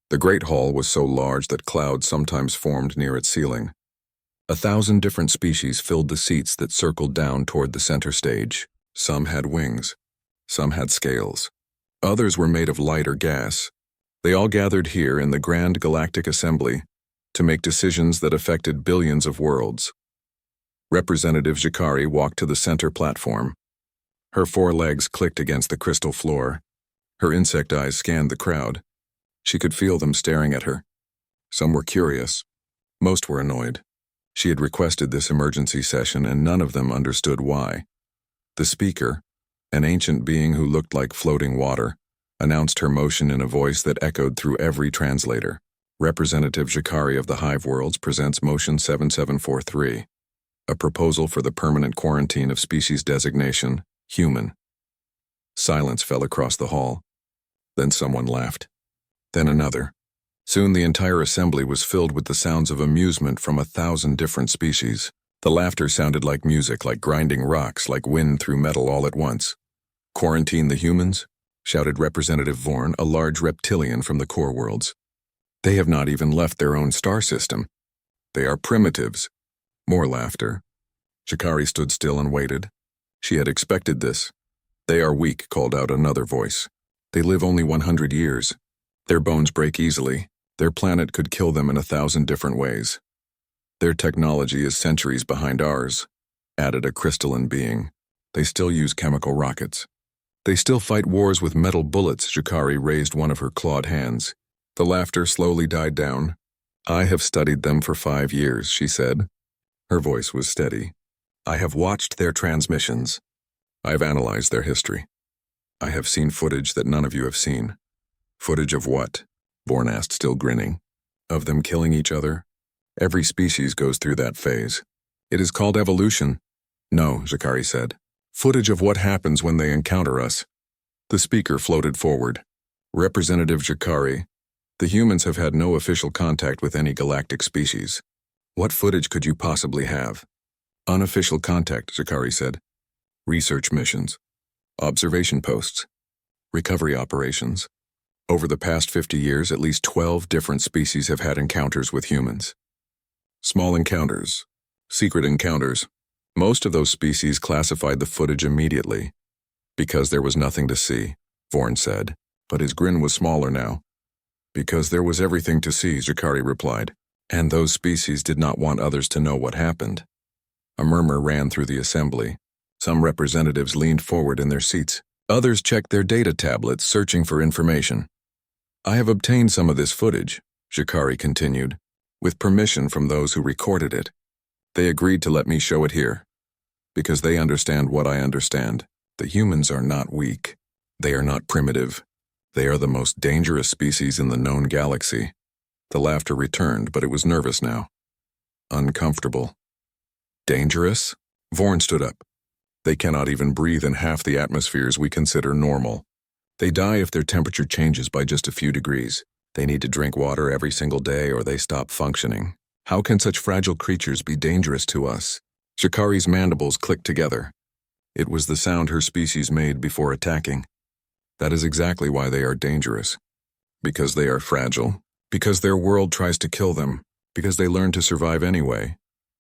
The great hall was so large that clouds sometimes formed near its ceiling. 1,000 different species filled the seats that circled down toward the center stage. Some had wings. Some had scales. Others were made of light or gas. They all gathered here in the Grand Galactic Assembly to make decisions that affected billions of worlds. Representative Jakari walked to the center platform. Her 4 legs clicked against the crystal floor. Her insect eyes scanned the crowd. She could feel them staring at her. Some were curious. Most were annoyed. She had requested this emergency session and none of them understood why. The speaker, an ancient being who looked like floating water, announced her motion in a voice that echoed through every translator. Representative Jakari of the Hive Worlds presents Motion 7743, a proposal for the permanent quarantine of species designation, human. Silence fell across the hall. Then someone laughed. Then another. Soon the entire assembly was filled with the sounds of amusement from 1,000 different species. The laughter sounded like music, like grinding rocks, like wind through metal all at once. "Quarantine the humans?" shouted Representative Vorn, a large reptilian from the core worlds. "They have not even left their own star system. They are primitives." More laughter. Jakari stood still and waited. She had expected this. "They are weak," called out another voice. "They live only 100 years. Their bones break easily. Their planet could kill them in 1,000 different ways. Their technology is centuries behind ours," added a crystalline being. "They still use chemical rockets. They still fight wars with metal bullets." Jakari raised one of her clawed hands. The laughter slowly died down. "I have studied them for 5 years," she said. Her voice was steady. "I have watched their transmissions. I have analyzed their history. I have seen footage that none of you have seen." "Footage of what?" Born asked, still grinning. "Of them killing each other. Every species goes through that phase. It is called evolution." "No," Jakari said. "Footage of what happens when they encounter us." The speaker floated forward. "Representative Jakari, the humans have had no official contact with any galactic species. What footage could you possibly have?" "Unofficial contact," Jakari said. "Research missions. Observation posts. Recovery operations. Over the past 50 years, at least 12 different species have had encounters with humans. Small encounters. Secret encounters. Most of those species classified the footage immediately. Because there was nothing to see," Vorn said, but his grin was smaller now. "Because there was everything to see," Jakari replied, "and those species did not want others to know what happened." A murmur ran through the assembly. Some representatives leaned forward in their seats. Others checked their data tablets, searching for information. "I have obtained some of this footage," Jakari continued, "with permission from those who recorded it. They agreed to let me show it here. Because they understand what I understand. The humans are not weak. They are not primitive. They are the most dangerous species in the known galaxy." The laughter returned, but it was nervous now. Uncomfortable. "Dangerous?" Vorn stood up. "They cannot even breathe in half the atmospheres we consider normal. They die if their temperature changes by just a few degrees. They need to drink water every single day or they stop functioning. How can such fragile creatures be dangerous to us?" Jakari's mandibles clicked together. It was the sound her species made before attacking. "That is exactly why they are dangerous. Because they are fragile. Because their world tries to kill them. Because they learn to survive anyway."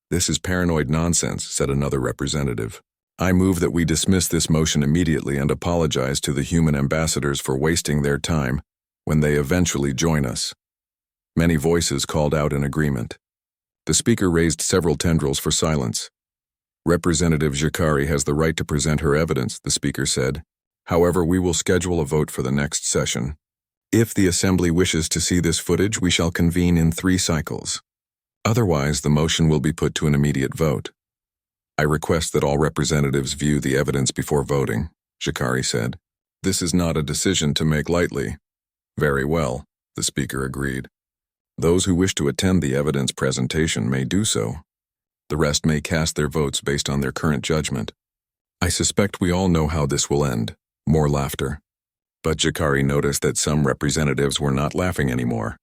"This is paranoid nonsense," said another representative. "I move that we dismiss this motion immediately and apologize to the human ambassadors for wasting their time when they eventually join us." Many voices called out in agreement. The speaker raised several tendrils for silence. "Representative Jakari has the right to present her evidence," the speaker said. "However, we will schedule a vote for the next session. If the assembly wishes to see this footage, we shall convene in 3 cycles. Otherwise, the motion will be put to an immediate vote. I request that all representatives view the evidence before voting," Jakari said. "This is not a decision to make lightly." "Very well," the speaker agreed. "Those who wish to attend the evidence presentation may do so. The rest may cast their votes based on their current judgment. I suspect we all know how this will end." More laughter. But Jakari noticed that some representatives were not laughing anymore.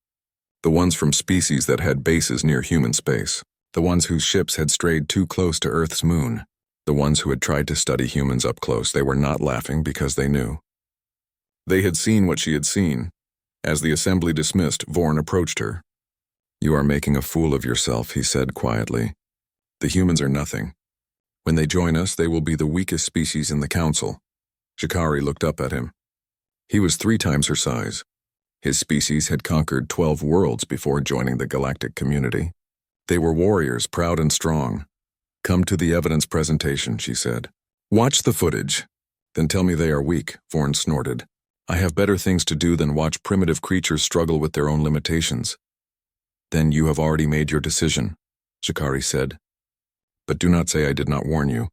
The ones from species that had bases near human space. The ones whose ships had strayed too close to Earth's moon. The ones who had tried to study humans up close. They were not laughing because they knew. They had seen what she had seen, As the assembly dismissed, Vorn approached her. "You are making a fool of yourself," he said quietly. "The humans are nothing. When they join us, they will be the weakest species in the council." Shikari looked up at him. He was 3 times her size. His species had conquered 12 worlds before joining the galactic community. They were warriors, proud and strong. "Come to the evidence presentation," she said. "Watch the footage. Then tell me they are weak," Vorn snorted. "I have better things to do than watch primitive creatures struggle with their own limitations." "Then you have already made your decision," Shikari said. "But do not say I did not warn you.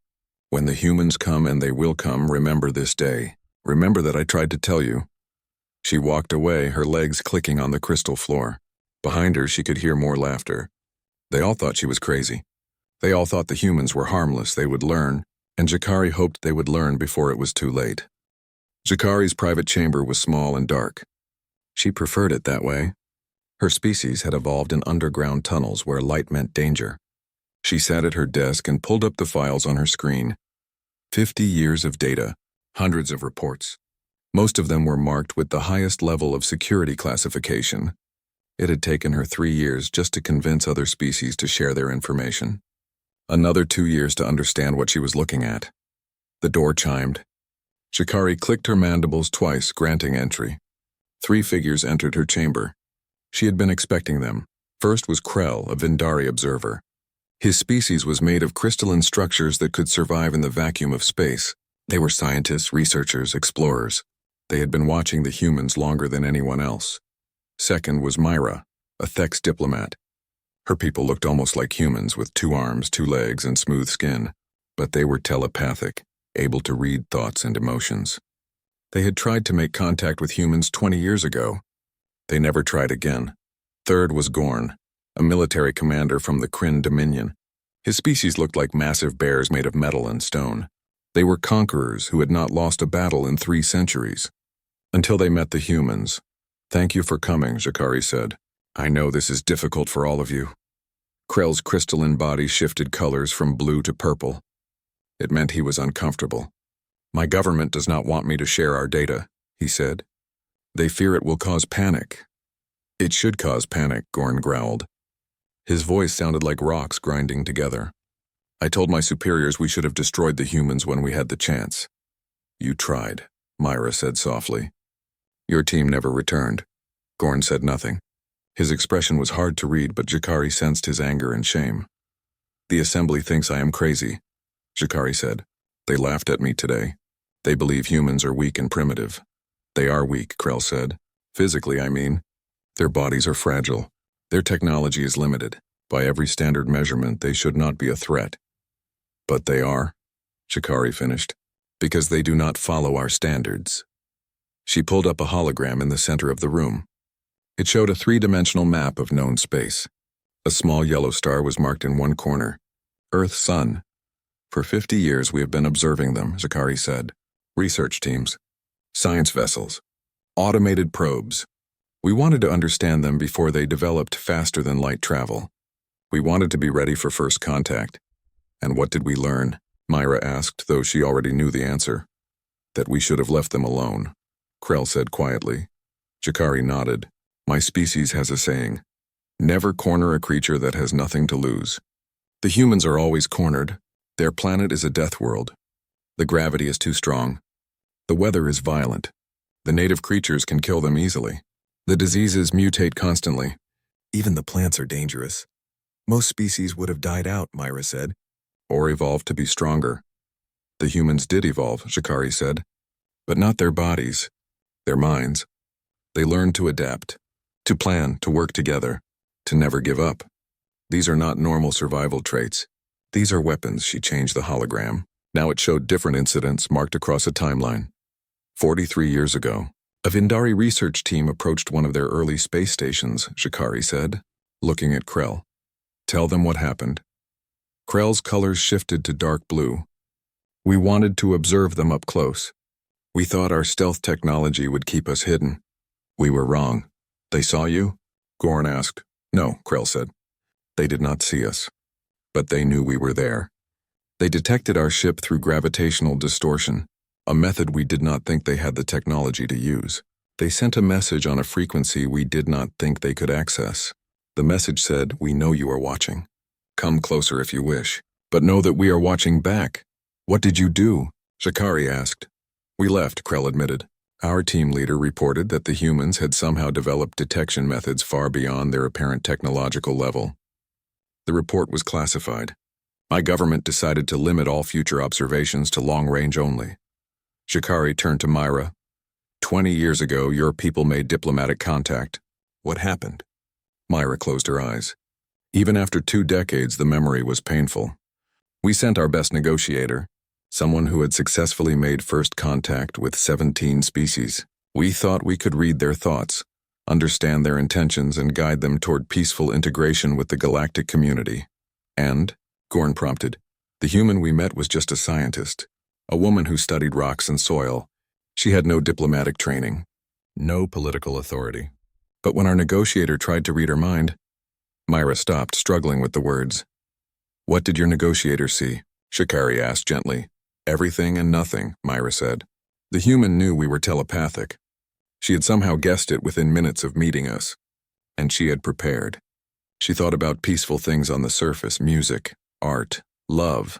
When the humans come, and they will come, remember this day. Remember that I tried to tell you." She walked away, her legs clicking on the crystal floor. Behind her, she could hear more laughter. They all thought she was crazy. They all thought the humans were harmless, they would learn, and Shikari hoped they would learn before it was too late. Shikari's private chamber was small and dark. She preferred it that way. Her species had evolved in underground tunnels where light meant danger. She sat at her desk and pulled up the files on her screen. 50 years of data, hundreds of reports. Most of them were marked with the highest level of security classification. It had taken her 3 years just to convince other species to share their information. Another 2 years to understand what she was looking at. The door chimed. Shikari clicked her mandibles twice, granting entry. 3 figures entered her chamber. She had been expecting them. First was Krell, a Vindari observer. His species was made of crystalline structures that could survive in the vacuum of space. They were scientists, researchers, explorers. They had been watching the humans longer than anyone else. Second was Myra, a Thex diplomat. Her people looked almost like humans, with 2 arms, 2 legs, and smooth skin. But they were telepathic, able to read thoughts and emotions. They had tried to make contact with humans 20 years ago. They never tried again. Third was Gorn, a military commander from the Kryn Dominion. His species looked like massive bears made of metal and stone. They were conquerors who had not lost a battle in 3 centuries. Until they met the humans. "Thank you for coming," Shikari said. "I know this is difficult for all of you." Krell's crystalline body shifted colors from blue to purple. It meant he was uncomfortable. "My government does not want me to share our data," he said. "They fear it will cause panic." "It should cause panic," Gorn growled. His voice sounded like rocks grinding together. "I told my superiors we should have destroyed the humans when we had the chance." "You tried," Myra said softly. "Your team never returned." Gorn said nothing. His expression was hard to read, but Shikari sensed his anger and shame. "The assembly thinks I am crazy," Shikari said. "They laughed at me today. They believe humans are weak and primitive." "They are weak," Krell said. "Physically, I mean. Their bodies are fragile. Their technology is limited. By every standard measurement, they should not be a threat." "But they are," Shikari finished, "because they do not follow our standards." She pulled up a hologram in the center of the room. It showed a 3-dimensional map of known space. A small yellow star was marked in one corner. Earth Sun. "For 50 years we have been observing them," Shikari said. "Research teams. Science vessels. Automated probes. We wanted to understand them before they developed faster-than-light travel. We wanted to be ready for first contact." "And what did we learn?" Myra asked, though she already knew the answer. "That we should have left them alone," Krell said quietly. Shikari nodded. "My species has a saying. Never corner a creature that has nothing to lose. The humans are always cornered. Their planet is a death world. The gravity is too strong. The weather is violent. The native creatures can kill them easily. The diseases mutate constantly. Even the plants are dangerous. Most species would have died out," Myra said. "Or evolved to be stronger." "The humans did evolve," Shikari said. "But not their bodies. Their minds. They learned to adapt, to plan, to work together, to never give up. These are not normal survival traits. These are weapons." She changed the hologram. Now it showed different incidents marked across a timeline. 43 years ago, a Vindari research team approached one of their early space stations, Shikari said, looking at Krell. "Tell them what happened." Krell's colors shifted to dark blue. "We wanted to observe them up close. We thought our stealth technology would keep us hidden. We were wrong." "They saw you?" Gorn asked. "No," Krell said. "They did not see us. But they knew we were there. They detected our ship through gravitational distortion, a method we did not think they had the technology to use. They sent a message on a frequency we did not think they could access. The message said, "We know you are watching. Come closer if you wish, but know that we are watching back." "What did you do?" Shikari asked. "We left," Krell admitted. Our team leader reported that the humans had somehow developed detection methods far beyond their apparent technological level. The report was classified. My government decided to limit all future observations to long range only. Shikari turned to Myra. 20 years ago, your people made diplomatic contact. What happened?" Myra closed her eyes. Even after 2 decades, the memory was painful. "We sent our best negotiator, someone who had successfully made first contact with 17 species. We thought we could read their thoughts, understand their intentions, and guide them toward peaceful integration with the galactic community. And," Gorn prompted, "the human we met was just a scientist, a woman who studied rocks and soil. She had no diplomatic training, no political authority. But when our negotiator tried to read her mind..." Myra stopped, struggling with the words. "What did your negotiator see?" Shikari asked gently. "Everything and nothing," Myra said. "The human knew we were telepathic. She had somehow guessed it within minutes of meeting us. And she had prepared. She thought about peaceful things on the surface, music, art, love.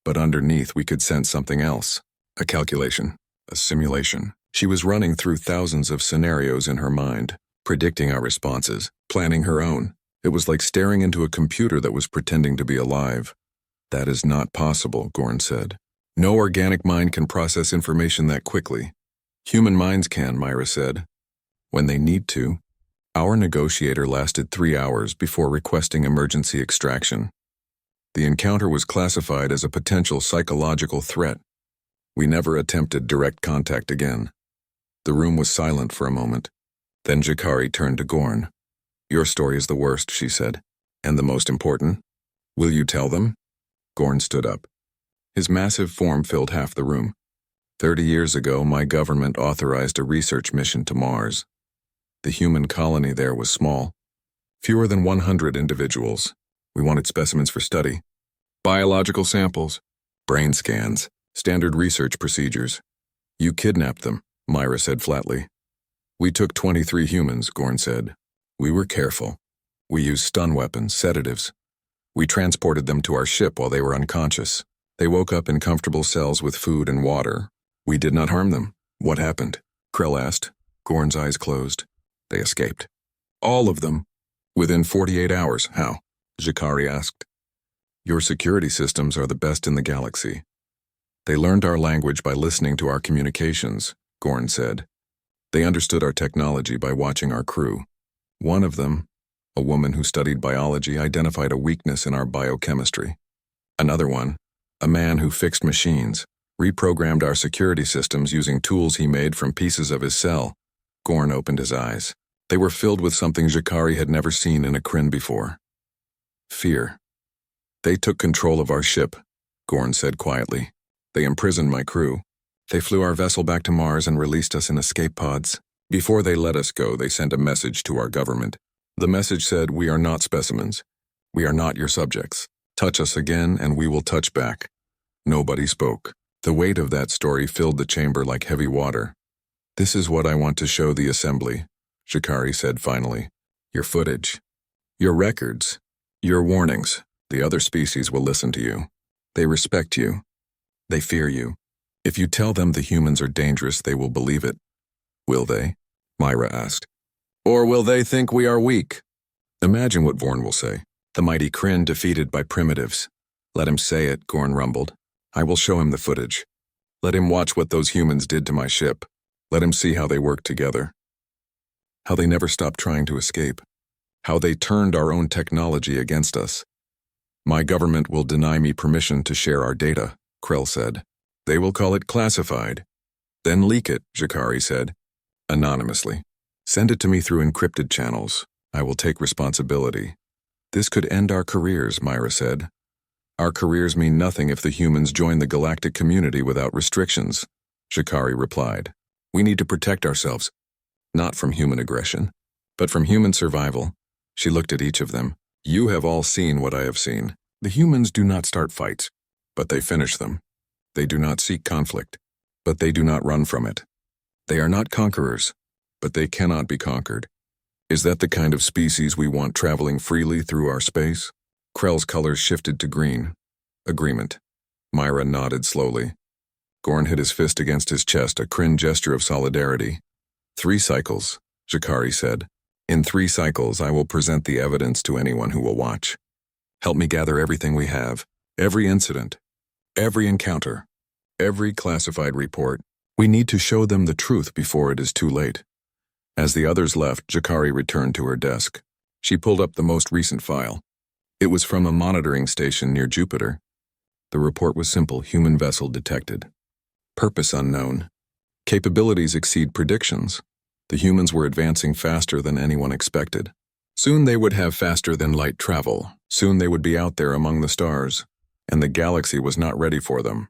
But underneath we could sense something else. A calculation, a simulation. She was running through thousands of scenarios in her mind, predicting our responses, planning her own. It was like staring into a computer that was pretending to be alive. "That is not possible," Gorn said. "No organic mind can process information that quickly. Human minds can," Myra said. "When they need to." Our negotiator lasted 3 hours before requesting emergency extraction. The encounter was classified as a potential psychological threat. We never attempted direct contact again. The room was silent for a moment. Then Shikari turned to Gorn. "Your story is the worst," she said. "And the most important. Will you tell them?" Gorn stood up. His massive form filled half the room. 30 years ago, my government authorized a research mission to Mars. The human colony there was small. Fewer than 100 individuals. We wanted specimens for study. Biological samples, brain scans, standard research procedures. "You kidnapped them," Myra said flatly. "We took 23 humans," Gorn said. "We were careful. We used stun weapons, sedatives. We transported them to our ship while they were unconscious. They woke up in comfortable cells with food and water. We did not harm them." "What happened?" Krell asked. Gorn's eyes closed. "They escaped." "All of them?" "Within 48 hours. How?" Shikari asked. "Your security systems are the best in the galaxy. They learned our language by listening to our communications," Gorn said. "They understood our technology by watching our crew. One of them, a woman who studied biology, identified a weakness in our biochemistry. Another one, a man who fixed machines, reprogrammed our security systems using tools he made from pieces of his cell." Gorn opened his eyes. They were filled with something Shikari had never seen in a Kryn before. Fear. "They took control of our ship," Gorn said quietly. "They imprisoned my crew. They flew our vessel back to Mars and released us in escape pods. Before they let us go, they sent a message to our government. The message said, 'We are not specimens. We are not your subjects. Touch us again and we will touch back.' Nobody spoke. The weight of that story filled the chamber like heavy water. "This is what I want to show the assembly," Shikari said finally. "Your footage. Your records. Your warnings. The other species will listen to you. They respect you. They fear you. If you tell them the humans are dangerous, they will believe it." "Will they?" Myra asked. "Or will they think we are weak?" "Imagine what Vorn will say. The mighty Kryn defeated by primitives." "Let him say it," Gorn rumbled. "I will show him the footage. Let him watch what those humans did to my ship. Let him see how they worked together. How they never stopped trying to escape. How they turned our own technology against us. My government will deny me permission to share our data," Krell said. "They will call it classified. Then leak it," Shikari said. "Anonymously. Send it to me through encrypted channels. I will take responsibility." "This could end our careers," Myra said. "Our careers mean nothing if the humans join the galactic community without restrictions," Shikari replied. "We need to protect ourselves, not from human aggression, but from human survival." She looked at each of them. "You have all seen what I have seen. The humans do not start fights, but they finish them. They do not seek conflict, but they do not run from it. They are not conquerors, but they cannot be conquered. Is that the kind of species we want traveling freely through our space? Krell's colors shifted to green. Agreement. Myra nodded slowly. Gorn hit his fist against his chest, a cringe gesture of solidarity. 3 cycles, Jakari said. In 3 cycles, I will present the evidence to anyone who will watch. Help me gather everything we have, every incident, every encounter, every classified report. We need to show them the truth before it is too late. As the others left, Jakari returned to her desk. She pulled up the most recent file. It was from a monitoring station near Jupiter. The report was simple: human vessel detected. Purpose unknown. Capabilities exceed predictions. The humans were advancing faster than anyone expected. Soon they would have faster-than-light travel. Soon they would be out there among the stars, and the galaxy was not ready for them.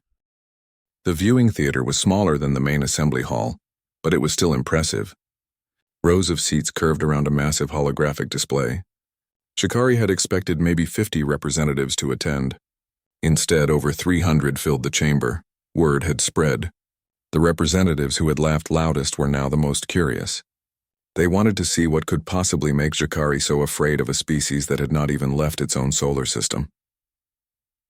The viewing theater was smaller than the main assembly hall, but it was still impressive. Rows of seats curved around a massive holographic display. Jakari had expected maybe 50 representatives to attend. Instead, over 300 filled the chamber. Word had spread. The representatives who had laughed loudest were now the most curious. They wanted to see what could possibly make Jakari so afraid of a species that had not even left its own solar system.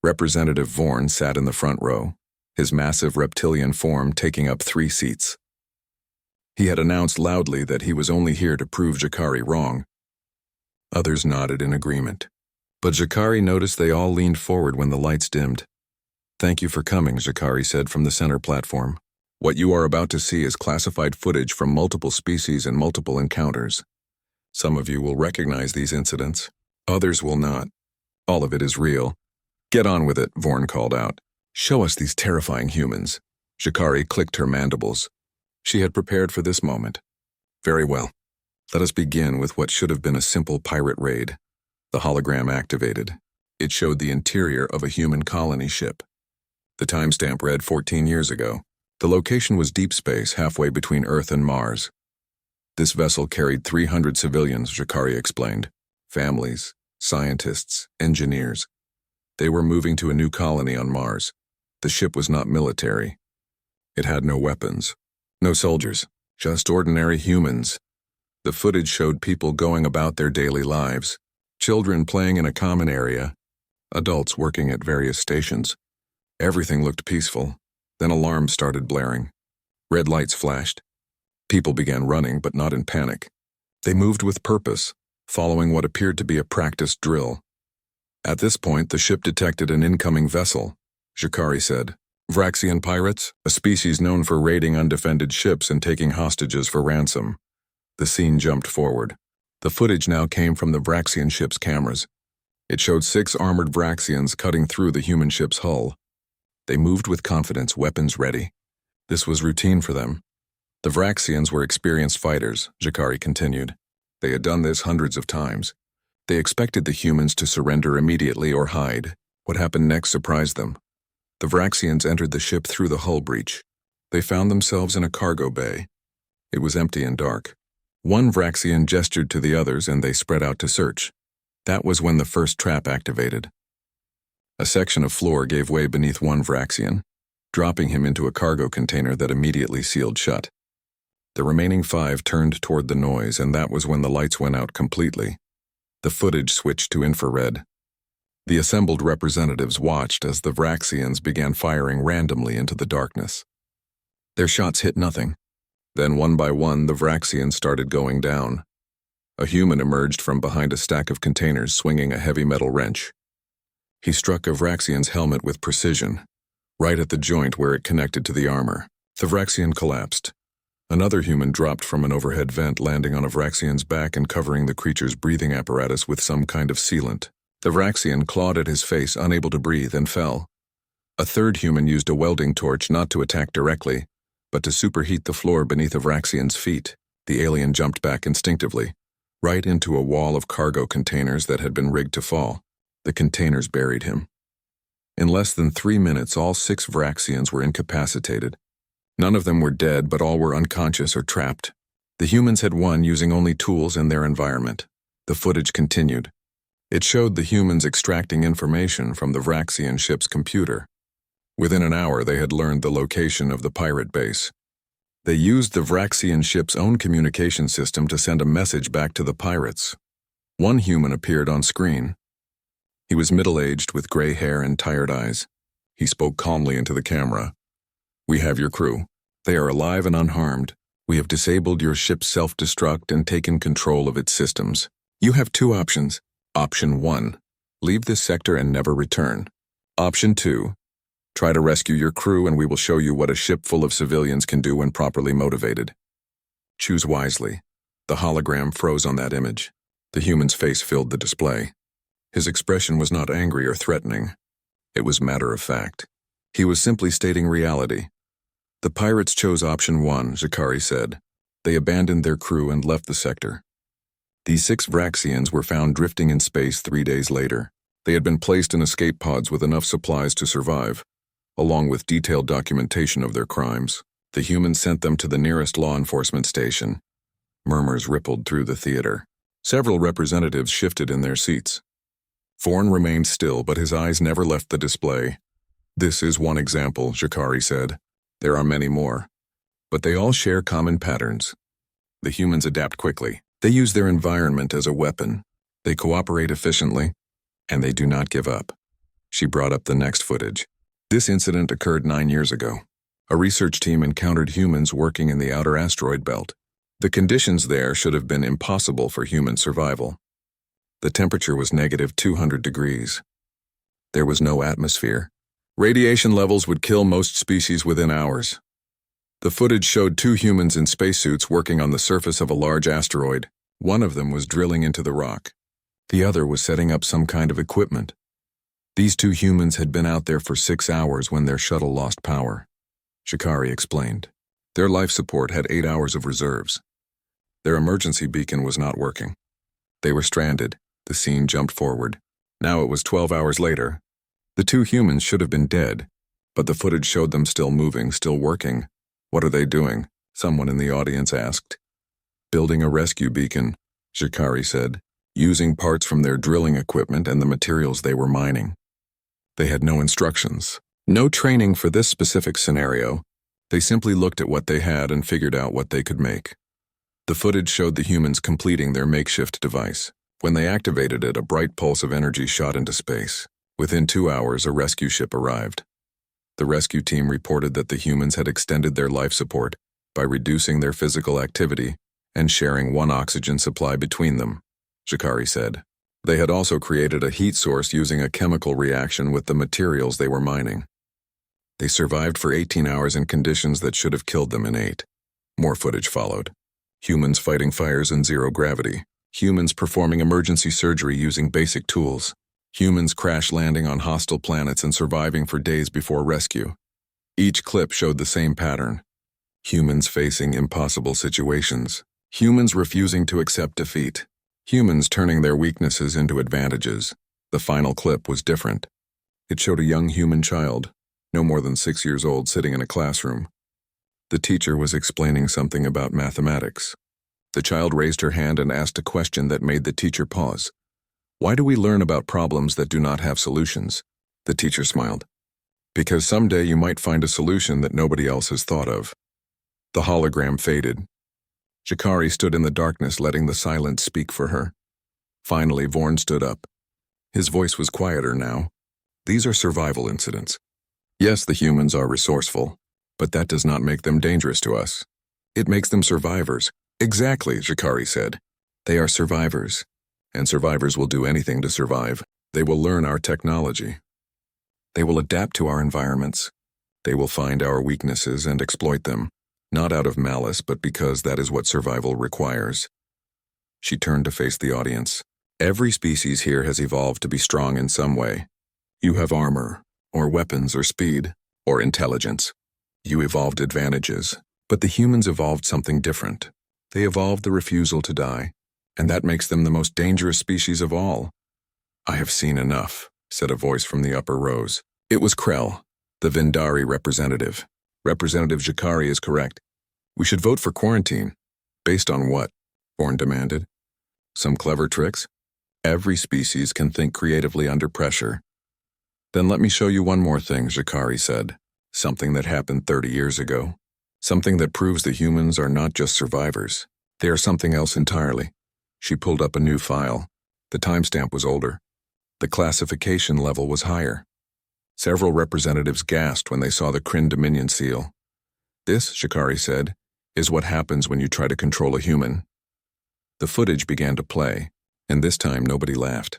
Representative Vorn sat in the front row, his massive reptilian form taking up 3 seats. He had announced loudly that he was only here to prove Jakari wrong. Others nodded in agreement. But Jakari noticed they all leaned forward when the lights dimmed. "Thank you for coming," Jakari said from the center platform. "What you are about to see is classified footage from multiple species and multiple encounters. Some of you will recognize these incidents. Others will not. All of it is real. Get on with it," Vorn called out. "Show us these terrifying humans." Jakari clicked her mandibles. She had prepared for this moment. "Very well. Let us begin with what should have been a simple pirate raid." The hologram activated. It showed the interior of a human colony ship. The timestamp read 14 years ago. The location was deep space, halfway between Earth and Mars. This vessel carried 300 civilians, Jakari explained. Families, scientists, engineers. They were moving to a new colony on Mars. The ship was not military. It had no weapons, no soldiers, just ordinary humans. The footage showed people going about their daily lives, children playing in a common area, adults working at various stations. Everything looked peaceful. Then alarms started blaring. Red lights flashed. People began running, but not in panic. They moved with purpose, following what appeared to be a practiced drill. At this point, the ship detected an incoming vessel, Jakari said. Vraxian pirates, a species known for raiding undefended ships and taking hostages for ransom. The scene jumped forward. The footage now came from the Vraxian ship's cameras. It showed 6 armored Vraxians cutting through the human ship's hull. They moved with confidence, weapons ready. This was routine for them. The Vraxians were experienced fighters, Jakari continued. They had done this hundreds of times. They expected the humans to surrender immediately or hide. What happened next surprised them. The Vraxians entered the ship through the hull breach. They found themselves in a cargo bay. It was empty and dark. One Vraxian gestured to the others and they spread out to search. That was when the first trap activated. A section of floor gave way beneath one Vraxian, dropping him into a cargo container that immediately sealed shut. The remaining 5 turned toward the noise, and that was when the lights went out completely. The footage switched to infrared. The assembled representatives watched as the Vraxians began firing randomly into the darkness. Their shots hit nothing. Then one by one, the Vraxians started going down. A human emerged from behind a stack of containers swinging a heavy metal wrench. He struck a Vraxian's helmet with precision, right at the joint where it connected to the armor. The Vraxian collapsed. Another human dropped from an overhead vent, landing on a Vraxian's back and covering the creature's breathing apparatus with some kind of sealant. The Vraxian clawed at his face, unable to breathe, and fell. A third human used a welding torch not to attack directly, but to superheat the floor beneath a Vraxian's feet. The alien jumped back instinctively, right into a wall of cargo containers that had been rigged to fall. The containers buried him. In less than 3 minutes, all 6 Vraxians were incapacitated. None of them were dead, but all were unconscious or trapped. The humans had won using only tools and their environment. The footage continued. It showed the humans extracting information from the Vraxian ship's computer. Within an hour, they had learned the location of the pirate base. They used the Vraxian ship's own communication system to send a message back to the pirates. One human appeared on screen. He was middle-aged with gray hair and tired eyes. He spoke calmly into the camera. "We have your crew. They are alive and unharmed. We have disabled your ship's self-destruct and taken control of its systems. You have two options. Option 1, leave this sector and never return. Option 2, try to rescue your crew and we will show you what a ship full of civilians can do when properly motivated. Choose wisely." The hologram froze on that image. The human's face filled the display. His expression was not angry or threatening. It was matter of fact. He was simply stating reality. "The pirates chose option 1, Zakari said. They abandoned their crew and left the sector. These 6 Vraxians were found drifting in space 3 days later. They had been placed in escape pods with enough supplies to survive, along with detailed documentation of their crimes. The humans sent them to the nearest law enforcement station." Murmurs rippled through the theater. Several representatives shifted in their seats. Vorn remained still, but his eyes never left the display. "This is one example," Zakari said. "There are many more. But they all share common patterns. The humans adapt quickly. They use their environment as a weapon. They cooperate efficiently, and they do not give up." She brought up the next footage. This incident occurred 9 years ago. A research team encountered humans working in the outer asteroid belt. The conditions there should have been impossible for human survival. The temperature was -200 degrees. There was no atmosphere. Radiation levels would kill most species within hours. The footage showed 2 humans in spacesuits working on the surface of a large asteroid. One of them was drilling into the rock. The other was setting up some kind of equipment. These 2 humans had been out there for 6 hours when their shuttle lost power. Zakari explained. Their life support had 8 hours of reserves. Their emergency beacon was not working. They were stranded. The scene jumped forward. Now it was 12 hours later. The 2 humans should have been dead, but the footage showed them still moving, still working. "What are they doing?" someone in the audience asked. "Building a rescue beacon," Zakari said, "using parts from their drilling equipment and the materials they were mining." They had no instructions, no training for this specific scenario. They simply looked at what they had and figured out what they could make. The footage showed the humans completing their makeshift device. When they activated it, a bright pulse of energy shot into space. Within 2 hours, a rescue ship arrived. The rescue team reported that the humans had extended their life support by reducing their physical activity and sharing 1 oxygen supply between them, Zakari said. They had also created a heat source using a chemical reaction with the materials they were mining. They survived for 18 hours in conditions that should have killed them in 8. More footage followed. Humans fighting fires in zero gravity. Humans performing emergency surgery using basic tools. Humans crash landing on hostile planets and surviving for days before rescue. Each clip showed the same pattern. Humans facing impossible situations. Humans refusing to accept defeat. Humans turning their weaknesses into advantages. The final clip was different. It showed a young human child, no more than 6 years old, sitting in a classroom. The teacher was explaining something about mathematics. The child raised her hand and asked a question that made the teacher pause. "Why do we learn about problems that do not have solutions?" The teacher smiled. "Because someday you might find a solution that nobody else has thought of." The hologram faded. Zakari stood in the darkness, letting the silence speak for her. Finally, Vorn stood up. His voice was quieter now. "These are survival incidents. Yes, the humans are resourceful, but that does not make them dangerous to us. It makes them survivors." "Exactly," Zakari said. "They are survivors, and survivors will do anything to survive. They will learn our technology. They will adapt to our environments. They will find our weaknesses and exploit them, not out of malice, but because that is what survival requires." She turned to face the audience. "Every species here has evolved to be strong in some way. You have armor, or weapons, or speed, or intelligence. You evolved advantages, but the humans evolved something different. They evolved the refusal to die, and that makes them the most dangerous species of all." "I have seen enough," said a voice from the upper rows. It was Krell, the Vindari representative. "Representative Zakari is correct. We should vote for quarantine." "Based on what?" Vorn demanded. "Some clever tricks? Every species can think creatively under pressure." "Then let me show you one more thing," Zakari said. "Something that happened 30 years ago. Something that proves the humans are not just survivors. They are something else entirely. She pulled up a new file. The timestamp was older. The classification level was higher. Several representatives gasped when they saw the Kryn Dominion seal. This, Shikari said, is what happens when you try to control a human. The footage began to play, and this time nobody laughed.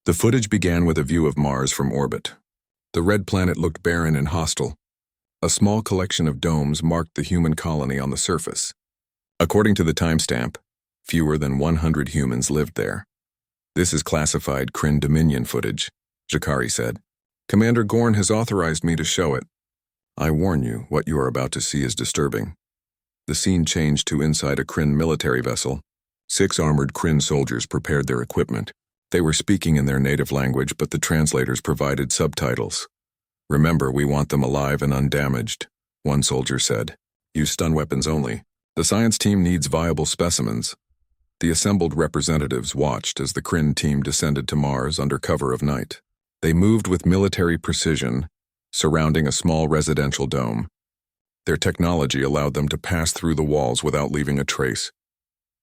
The footage began with a view of Mars from orbit. The red planet looked barren and hostile. A small collection of domes marked the human colony on the surface. According to the timestamp, fewer than 100 humans lived there. This is classified Kryn Dominion footage, Shikari said. Commander Gorn has authorized me to show it. I warn you, what you are about to see is disturbing. The scene changed to inside a Kryn military vessel. 6 armored Kryn soldiers prepared their equipment. They were speaking in their native language, but the translators provided subtitles. Remember, we want them alive and undamaged, one soldier said. Use stun weapons only. The science team needs viable specimens. The assembled representatives watched as the Kryn team descended to Mars under cover of night. They moved with military precision, surrounding a small residential dome. Their technology allowed them to pass through the walls without leaving a trace.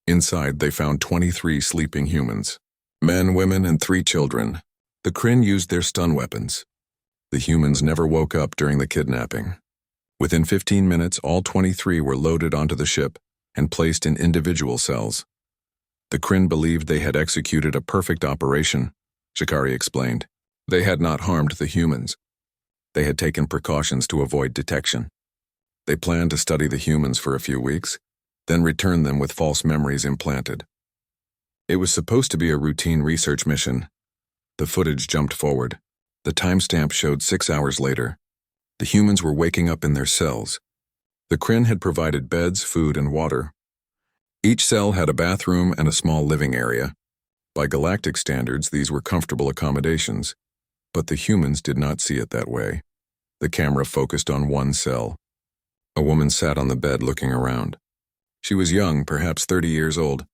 Inside, they found 23 sleeping humans. Men, women, and 3 children. The Kryn used their stun weapons. The humans never woke up during the kidnapping. Within 15 minutes, all 23 were loaded onto the ship and placed in individual cells. The Kryn believed they had executed a perfect operation, Shikari explained. They had not harmed the humans. They had taken precautions to avoid detection. They planned to study the humans for a few weeks, then return them with false memories implanted. It was supposed to be a routine research mission. The footage jumped forward. The timestamp showed 6 hours later. The humans were waking up in their cells. The Kryn had provided beds, food, and water. Each cell had a bathroom and a small living area. By galactic standards, these were comfortable accommodations, but the humans did not see it that way. The camera focused on one cell. A woman sat on the bed looking around. She was young, perhaps 30 years old.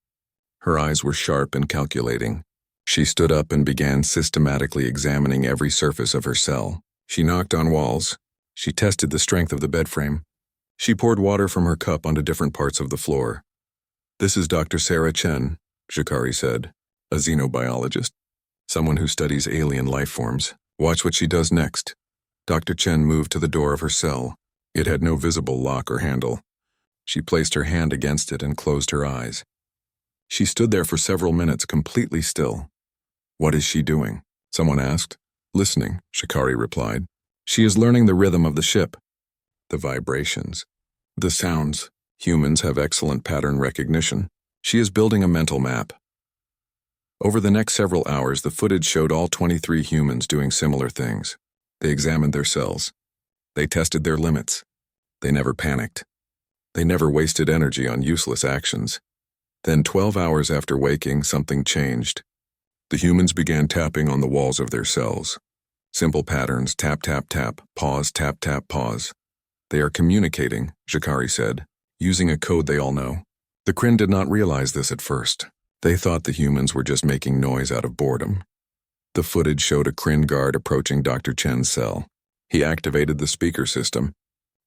Her eyes were sharp and calculating. She stood up and began systematically examining every surface of her cell. She knocked on walls. She tested the strength of the bed frame. She poured water from her cup onto different parts of the floor. This is Dr. Sarah Chen, Shikari said, a xenobiologist, someone who studies alien life forms. Watch what she does next. Dr. Chen moved to the door of her cell. It had no visible lock or handle. She placed her hand against it and closed her eyes. She stood there for several minutes, completely still. What is she doing? Someone asked. Listening, Shikari replied. She is learning the rhythm of the ship. The vibrations. The sounds. Humans have excellent pattern recognition. She is building a mental map. Over the next several hours, the footage showed all 23 humans doing similar things. They examined their cells. They tested their limits. They never panicked. They never wasted energy on useless actions. Then 12 hours after waking, something changed. The humans began tapping on the walls of their cells. Simple patterns, tap, tap, tap, pause, tap, tap, pause. They are communicating, Shikari said, using a code they all know. The Kryn did not realize this at first. They thought the humans were just making noise out of boredom. The footage showed a Kryn guard approaching Dr. Chen's cell. He activated the speaker system.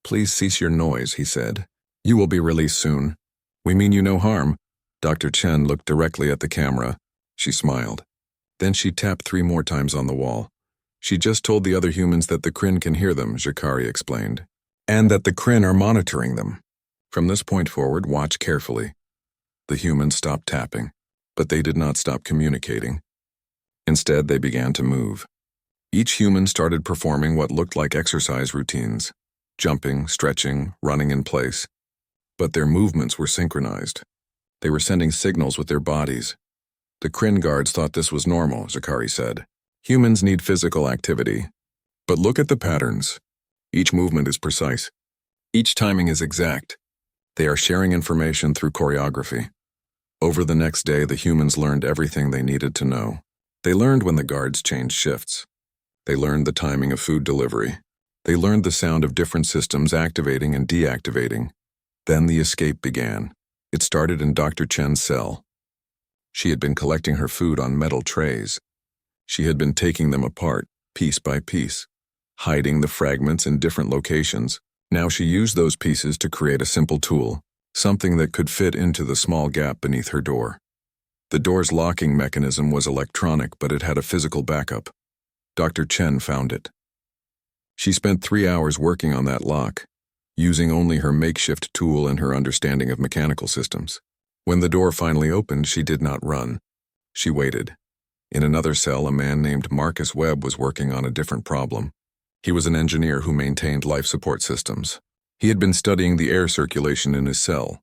Please cease your noise, he said. You will be released soon. We mean you no harm. Dr. Chen looked directly at the camera. She smiled. Then she tapped 3 more times on the wall. She just told the other humans that the Kryn can hear them, Shikari explained, and that the Kryn are monitoring them. From this point forward, watch carefully. The humans stopped tapping, but they did not stop communicating. Instead, they began to move. Each human started performing what looked like exercise routines, jumping, stretching, running in place. But their movements were synchronized. They were sending signals with their bodies. The Kryn guards thought this was normal, Shikari said. Humans need physical activity. But look at the patterns. Each movement is precise. Each timing is exact. They are sharing information through choreography. Over the next day, the humans learned everything they needed to know. They learned when the guards changed shifts. They learned the timing of food delivery. They learned the sound of different systems activating and deactivating. Then the escape began. It started in Dr. Chen's cell. She had been collecting her food on metal trays. She had been taking them apart, piece by piece, hiding the fragments in different locations, Now she used those pieces to create a simple tool, something that could fit into the small gap beneath her door. The door's locking mechanism was electronic, but it had a physical backup. Dr. Chen found it. She spent 3 hours working on that lock, using only her makeshift tool and her understanding of mechanical systems. When the door finally opened, she did not run. She waited. In another cell, a man named Marcus Webb was working on a different problem. He was an engineer who maintained life support systems. He had been studying the air circulation in his cell.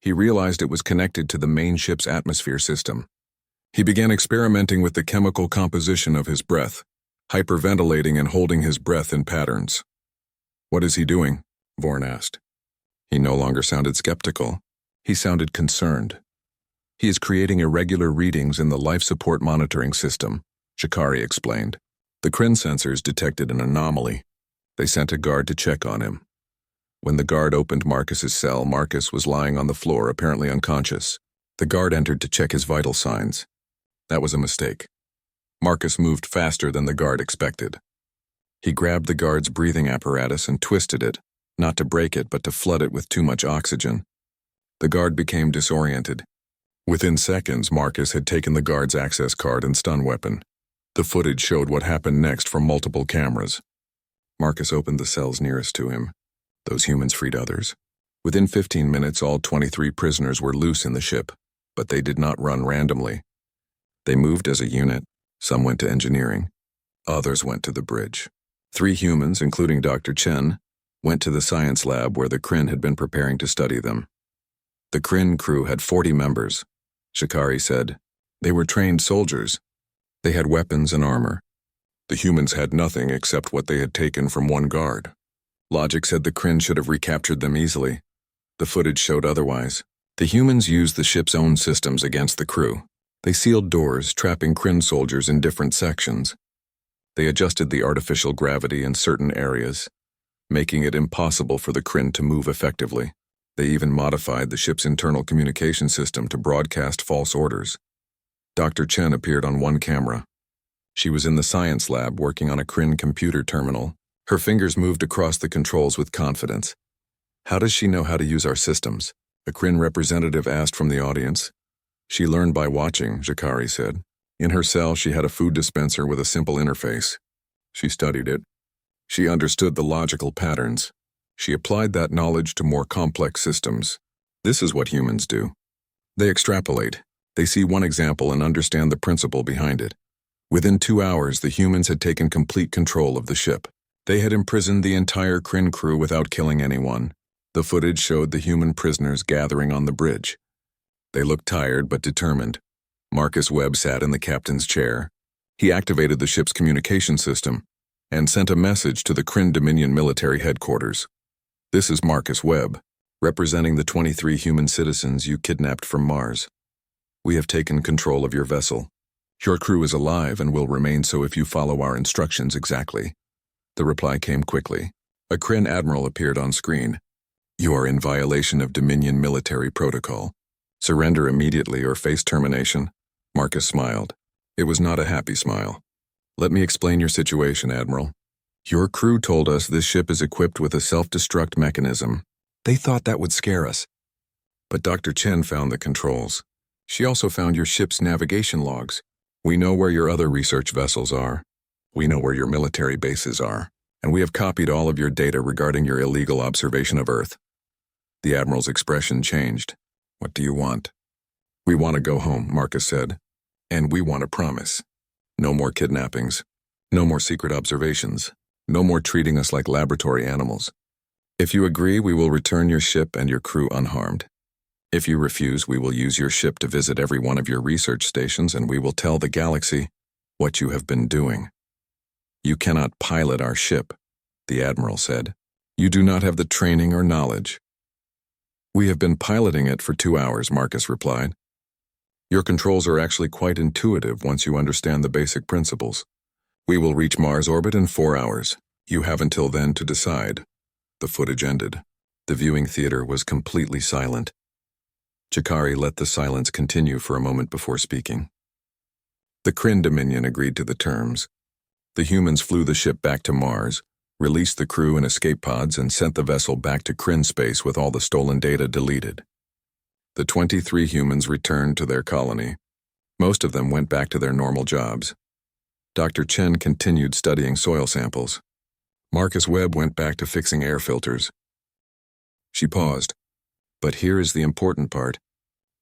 He realized it was connected to the main ship's atmosphere system. He began experimenting with the chemical composition of his breath, hyperventilating and holding his breath in patterns. "What is he doing?" Vorn asked. He no longer sounded skeptical. He sounded concerned. "He is creating irregular readings in the life support monitoring system," Shikari explained. The Kryn sensors detected an anomaly. They sent a guard to check on him. When the guard opened Marcus's cell, Marcus was lying on the floor, apparently unconscious. The guard entered to check his vital signs. That was a mistake. Marcus moved faster than the guard expected. He grabbed the guard's breathing apparatus and twisted it, not to break it, but to flood it with too much oxygen. The guard became disoriented. Within seconds, Marcus had taken the guard's access card and stun weapon. The footage showed what happened next from multiple cameras. Marcus opened the cells nearest to him. Those humans freed others. Within 15 minutes, all 23 prisoners were loose in the ship, but they did not run randomly. They moved as a unit. Some went to engineering. Others went to the bridge. 3 humans, including Dr. Chen, went to the science lab where the Kryn had been preparing to study them. The Kryn crew had 40 members. Shikari said, "They were trained soldiers. They had weapons and armor. The humans had nothing except what they had taken from one guard." Logic said the Kryn should have recaptured them easily. The footage showed otherwise. The humans used the ship's own systems against the crew. They sealed doors, trapping Kryn soldiers in different sections. They adjusted the artificial gravity in certain areas, making it impossible for the Kryn to move effectively. They even modified the ship's internal communication system to broadcast false orders. Dr. Chen appeared on one camera. She was in the science lab working on a Kryn computer terminal. Her fingers moved across the controls with confidence. "How does she know how to use our systems?" a Kryn representative asked from the audience. "She learned by watching," Shikari said. In her cell, she had a food dispenser with a simple interface. She studied it. She understood the logical patterns. She applied that knowledge to more complex systems. This is what humans do. They extrapolate. They see one example and understand the principle behind it. Within 2 hours, the humans had taken complete control of the ship. They had imprisoned the entire Kryn crew without killing anyone. The footage showed the human prisoners gathering on the bridge. They looked tired but determined. Marcus Webb sat in the captain's chair. He activated the ship's communication system and sent a message to the Kryn Dominion military headquarters. "This is Marcus Webb, representing the 23 human citizens you kidnapped from Mars. We have taken control of your vessel. Your crew is alive and will remain so if you follow our instructions exactly." The reply came quickly. A Kryn admiral appeared on screen. "You are in violation of Dominion military protocol. Surrender immediately or face termination." Marcus smiled. It was not a happy smile. "Let me explain your situation, Admiral. Your crew told us this ship is equipped with a self-destruct mechanism. They thought that would scare us. But Dr. Chen found the controls. She also found your ship's navigation logs. We know where your other research vessels are. We know where your military bases are, and we have copied all of your data regarding your illegal observation of Earth." The Admiral's expression changed. "What do you want?" "We want to go home," Marcus said. "And we want a promise. No more kidnappings. No more secret observations. No more treating us like laboratory animals. If you agree, we will return your ship and your crew unharmed. If you refuse, we will use your ship to visit every one of your research stations, and we will tell the galaxy what you have been doing." "You cannot pilot our ship," the Admiral said. "You do not have the training or knowledge." "We have been piloting it for 2 hours," Marcus replied. "Your controls are actually quite intuitive once you understand the basic principles. We will reach Mars orbit in 4 hours. You have until then to decide." The footage ended. The viewing theater was completely silent. Chikari let the silence continue for a moment before speaking. The Kryn Dominion agreed to the terms. The humans flew the ship back to Mars, released the crew in escape pods, and sent the vessel back to Kryn space with all the stolen data deleted. The 23 humans returned to their colony. Most of them went back to their normal jobs. Dr. Chen continued studying soil samples. Marcus Webb went back to fixing air filters. She paused. But here is the important part.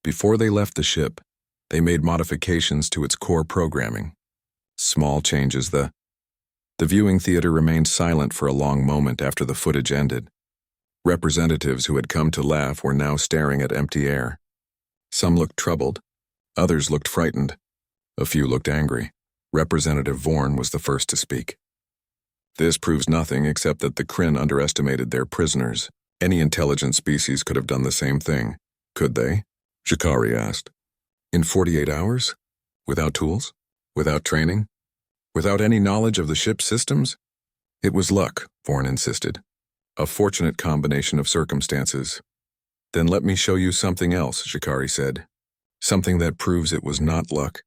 Before they left the ship, they made modifications to its core programming. Small changes. The viewing theater remained silent for a long moment after the footage ended. Representatives who had come to laugh were now staring at empty air. Some looked troubled. Others looked frightened. A few looked angry. Representative Vorn was the first to speak. This proves nothing except that the Kryn underestimated their prisoners. Any intelligent species could have done the same thing. Could they? Shikari asked. In 48 hours? Without tools? Without training? Without any knowledge of the ship's systems? It was luck, Vorn insisted. A fortunate combination of circumstances. Then let me show you something else, Shikari said. Something that proves it was not luck.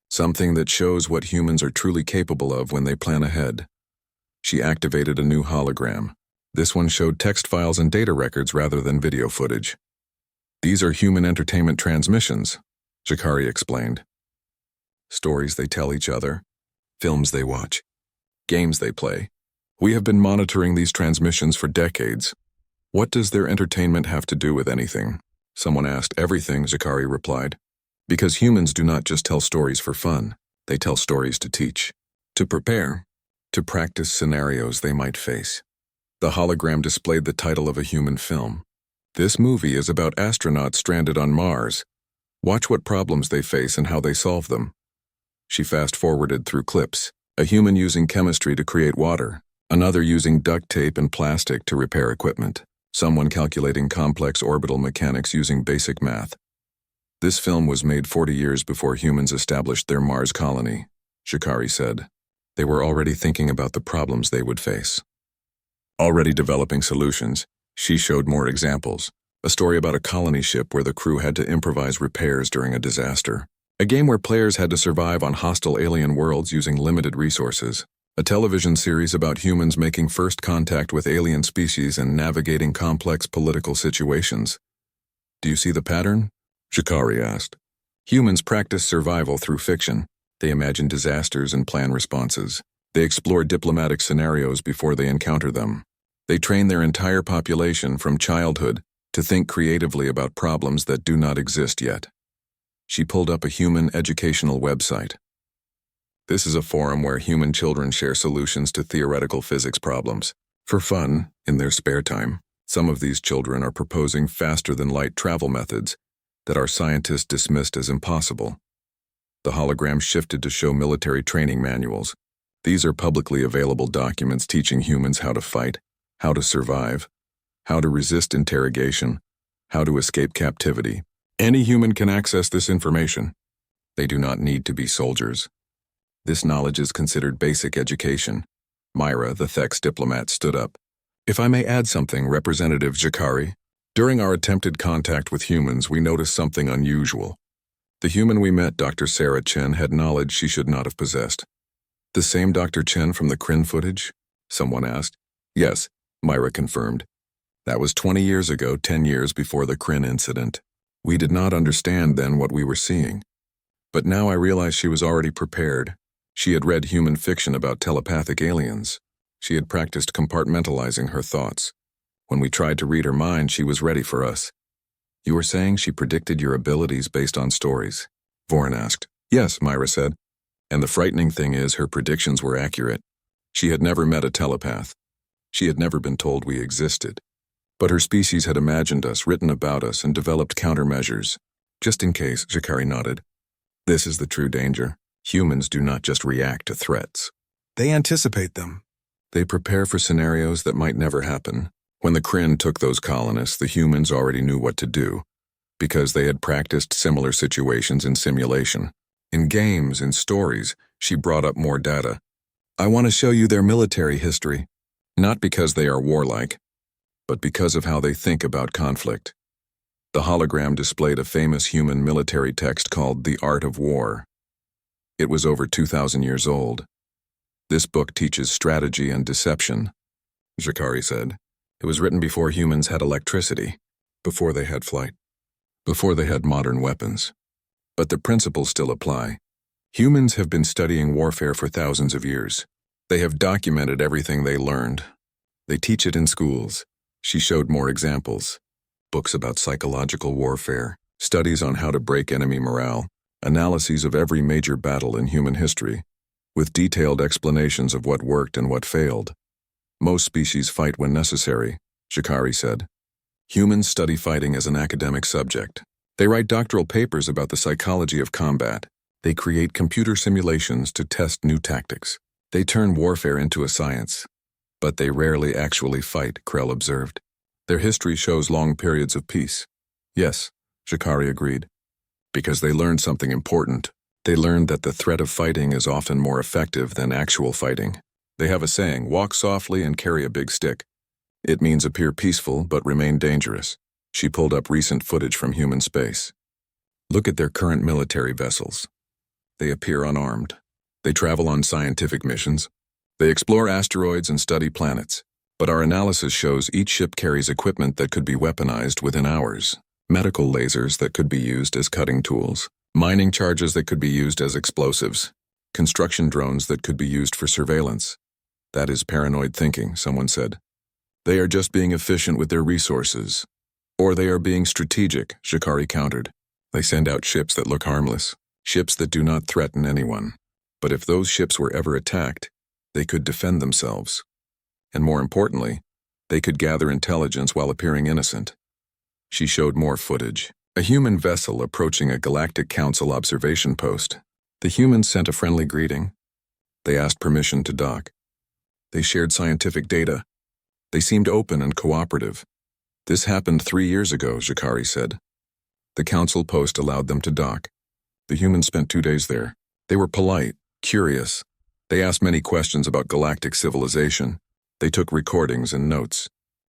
Something that shows what humans are truly capable of when they plan ahead. She activated a new hologram. This one showed text files and data records rather than video footage. These are human entertainment transmissions, Shikari explained. Stories they tell each other, films they watch, games they play. We have been monitoring these transmissions for decades. What does their entertainment have to do with anything? Someone asked. Everything, Shikari replied. Because humans do not just tell stories for fun. They tell stories to teach, to prepare, to practice scenarios they might face. The hologram displayed the title of a human film. This movie is about astronauts stranded on Mars. Watch what problems they face and how they solve them. She fast-forwarded through clips. A human using chemistry to create water. Another using duct tape and plastic to repair equipment. Someone calculating complex orbital mechanics using basic math. This film was made 40 years before humans established their Mars colony, Shikari said. They were already thinking about the problems they would face. Already developing solutions, she showed more examples. A story about a colony ship where the crew had to improvise repairs during a disaster. A game where players had to survive on hostile alien worlds using limited resources. A television series about humans making first contact with alien species and navigating complex political situations. Do you see the pattern? Shikari asked. Humans practice survival through fiction. They imagine disasters and plan responses. They explore diplomatic scenarios before they encounter them. They train their entire population from childhood to think creatively about problems that do not exist yet. She pulled up a human educational website. This is a forum where human children share solutions to theoretical physics problems. For fun, in their spare time, some of these children are proposing faster-than-light travel methods that our scientists dismissed as impossible. The hologram shifted to show military training manuals. These are publicly available documents teaching humans how to fight, how to survive, how to resist interrogation, how to escape captivity. Any human can access this information. They do not need to be soldiers. This knowledge is considered basic education. Myra, the Thex diplomat, stood up. If I may add something, Representative Shikari, during our attempted contact with humans, we noticed something unusual. The human we met, Dr. Sarah Chen, had knowledge she should not have possessed. The same Dr. Chen from the Kryn footage? Someone asked. Yes, Myra confirmed. That was 20 years ago, 10 years before the Kryn incident. We did not understand then what we were seeing. But now I realize she was already prepared. She had read human fiction about telepathic aliens. She had practiced compartmentalizing her thoughts. When we tried to read her mind, she was ready for us. You were saying she predicted your abilities based on stories? Vorn asked. Yes, Myra said. And the frightening thing is her predictions were accurate. She had never met a telepath. She had never been told we existed. But her species had imagined us, written about us, and developed countermeasures. Just in case, Shikari nodded. This is the true danger. Humans do not just react to threats. They anticipate them. They prepare for scenarios that might never happen. When the Kryn took those colonists, the humans already knew what to do, because they had practiced similar situations in simulation. In games, in stories, she brought up more data. I want to show you their military history, not because they are warlike, but because of how they think about conflict. The hologram displayed a famous human military text called The Art of War. It was over 2,000 years old. This book teaches strategy and deception. Jakari said. It was written before humans had electricity, before they had flight, before they had modern weapons. But the principles still apply. Humans have been studying warfare for thousands of years. They have documented everything they learned. They teach it in schools. She showed more examples. Books about psychological warfare, studies on how to break enemy morale, analyses of every major battle in human history, with detailed explanations of what worked and what failed. Most species fight when necessary, Jakari said. Humans study fighting as an academic subject. They write doctoral papers about the psychology of combat. They create computer simulations to test new tactics. They turn warfare into a science. But they rarely actually fight, Krell observed. Their history shows long periods of peace. Yes, Jakari agreed. Because they learned something important. They learned that the threat of fighting is often more effective than actual fighting. They have a saying, walk softly and carry a big stick. It means appear peaceful but remain dangerous. She pulled up recent footage from human space. Look at their current military vessels. They appear unarmed. They travel on scientific missions. They explore asteroids and study planets. But our analysis shows each ship carries equipment that could be weaponized within hours. Medical lasers that could be used as cutting tools. Mining charges that could be used as explosives. Construction drones that could be used for surveillance. That is paranoid thinking, someone said. They are just being efficient with their resources. Or they are being strategic, Jakari countered. They send out ships that look harmless. Ships that do not threaten anyone. But if those ships were ever attacked, they could defend themselves. And more importantly, they could gather intelligence while appearing innocent. She showed more footage. A human vessel approaching a Galactic Council observation post. The humans sent a friendly greeting. They asked permission to dock. They shared scientific data. They seemed open and cooperative. This happened 3 years ago, Jakari said. The council post allowed them to dock. The humans spent 2 days there. They were polite, curious. They asked many questions about galactic civilization. They took recordings and notes.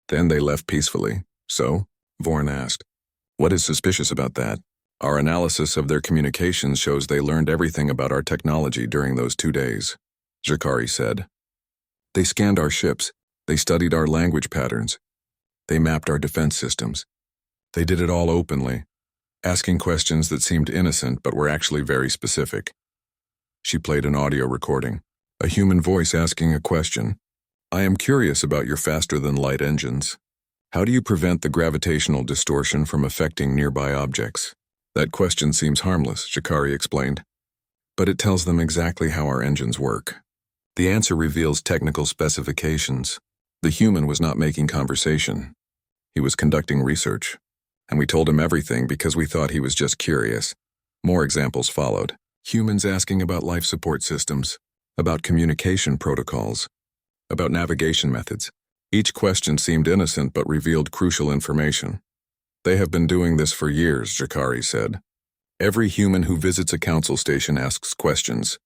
Then they left peacefully. So, Vorn asked, what is suspicious about that? Our analysis of their communications shows they learned everything about our technology during those 2 days, Jakari said. They scanned our ships. They studied our language patterns. They mapped our defense systems. They did it all openly, asking questions that seemed innocent but were actually very specific. She played an audio recording, a human voice asking a question. I am curious about your faster-than-light engines. How do you prevent the gravitational distortion from affecting nearby objects? That question seems harmless, Jakari explained. But it tells them exactly how our engines work. The answer reveals technical specifications. The human was not making conversation. He was conducting research. And we told him everything because we thought he was just curious. More examples followed. Humans asking about life support systems, about communication protocols, about navigation methods. Each question seemed innocent but revealed crucial information. They have been doing this for years, Jakari said. Every human who visits a council station asks questions.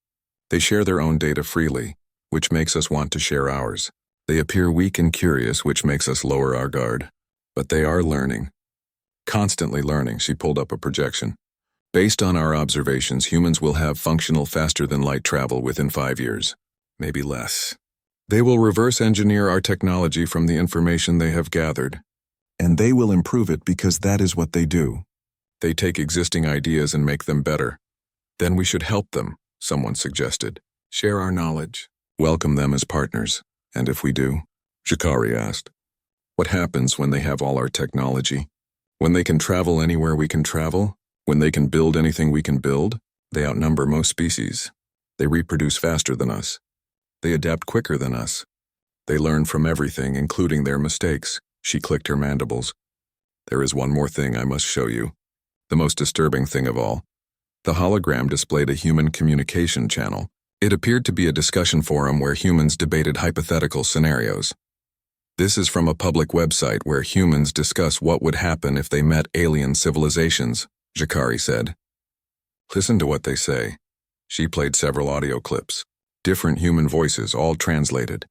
They share their own data freely, which makes us want to share ours. They appear weak and curious, which makes us lower our guard. But they are learning. Constantly learning, she pulled up a projection. Based on our observations, humans will have functional faster-than-light travel within 5 years. Maybe less. They will reverse engineer our technology from the information they have gathered. And they will improve it because that is what they do. They take existing ideas and make them better. Then we should help them, someone suggested. Share our knowledge. Welcome them as partners. And if we do? Jakari asked. What happens when they have all our technology? When they can travel anywhere we can travel? When they can build anything we can build? They outnumber most species. They reproduce faster than us. They adapt quicker than us. They learn from everything, including their mistakes. She clicked her mandibles. There is one more thing I must show you. The most disturbing thing of all. The hologram displayed a human communication channel. It appeared to be a discussion forum where humans debated hypothetical scenarios. This is from a public website where humans discuss what would happen if they met alien civilizations, Jakari said. Listen to what they say. She played several audio clips. Different human voices, all translated.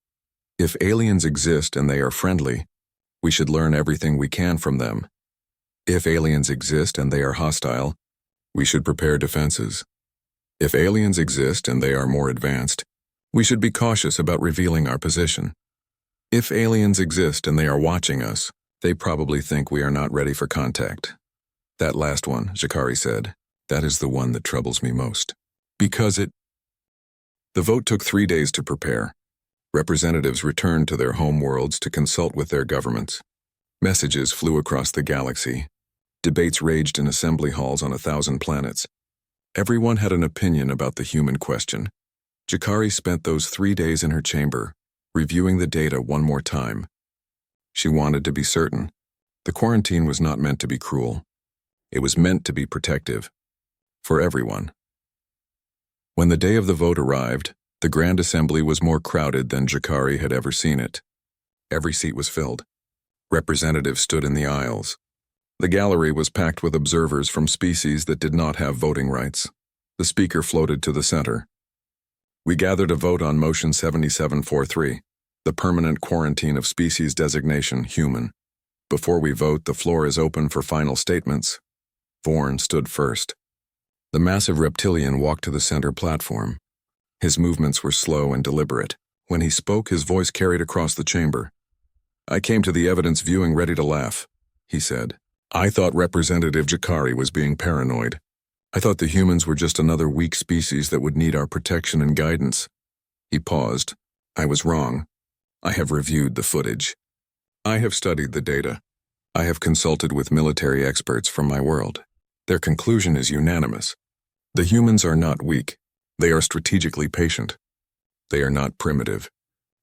If aliens exist and they are friendly, we should learn everything we can from them. If aliens exist and they are hostile, we should prepare defenses. If aliens exist and they are more advanced, we should be cautious about revealing our position. If aliens exist and they are watching us, they probably think we are not ready for contact. That last one, Jakari said, that is the one that troubles me most. Because it... The vote took 3 days to prepare. Representatives returned to their home worlds to consult with their governments. Messages flew across the galaxy. Debates raged in assembly halls on 1,000 planets. Everyone had an opinion about the human question. Jakari spent those 3 days in her chamber, reviewing the data one more time. She wanted to be certain. The quarantine was not meant to be cruel. It was meant to be protective. For everyone. When the day of the vote arrived, the Grand Assembly was more crowded than Jakari had ever seen it. Every seat was filled. Representatives stood in the aisles. The gallery was packed with observers from species that did not have voting rights. The speaker floated to the center. We gather to vote on Motion 7743, the permanent quarantine of species designation human. Before we vote, the floor is open for final statements. Vorn stood first. The massive reptilian walked to the center platform. His movements were slow and deliberate. When he spoke, his voice carried across the chamber. I came to the evidence viewing ready to laugh, he said. I thought Representative Jakari was being paranoid. I thought the humans were just another weak species that would need our protection and guidance. He paused. I was wrong. I have reviewed the footage. I have studied the data. I have consulted with military experts from my world. Their conclusion is unanimous. The humans are not weak. They are strategically patient. They are not primitive.